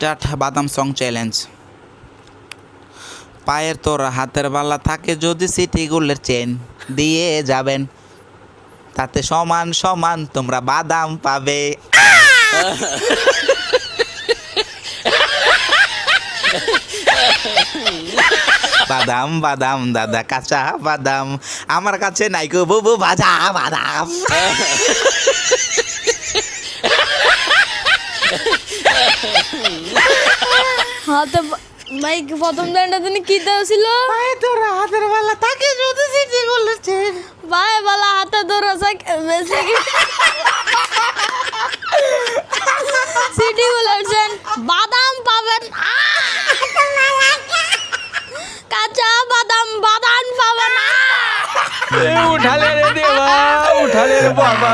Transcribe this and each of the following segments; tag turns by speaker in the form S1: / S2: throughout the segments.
S1: Start বাদাম song challenge. পায়ের তোরা হাতের বালা থাকে যদি সিটি গোল্ডের চেন দিয়ে যাবেন, তাতে সমান সমান তোমরা বাদাম পাবে। বাদাম বাদাম দাদা কাঁচা বাদাম, আমার কাছে নাই গো বুবু ভাজা বাদাম।
S2: হাতে ভাই প্রথম দানটা তুমি কি ছিল?
S1: পায়ে তোরা হাতের বালা থাকে যদি সিটি গোল্ডের চেন।
S2: ভাই বালা হাতে ধরো সিটি বলেছেন বাদাম পাবেন, কাঁচা বাদাম বাদাম পাবেন।
S3: উঠালে রে দেবা, উঠালে রে বাবা।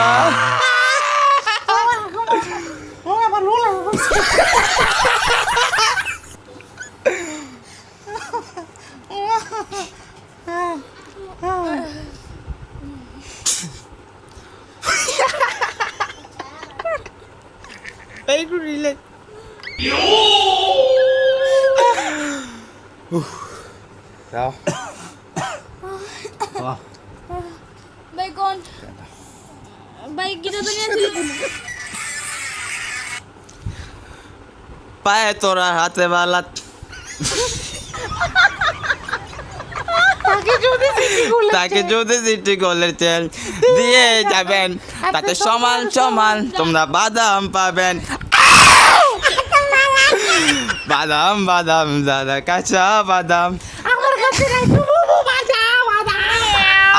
S1: একটু রিল্যাক্স।
S3: যাও
S2: ভাই কোন ভাই কিটা তো নিয়েছিল?
S1: পায়ে তোরা হাতে বালা তাকে যদি সিটি গোল্ডের চেন দিয়ে যাবেন, তাতে সমান সমান তোমরা বাদাম পাবেন। বাদাম বাদাম দাদা কাঁচা বাদাম,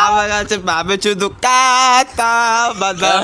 S1: আমার কাছে পাবে শুধু কাঁচা বাদাম।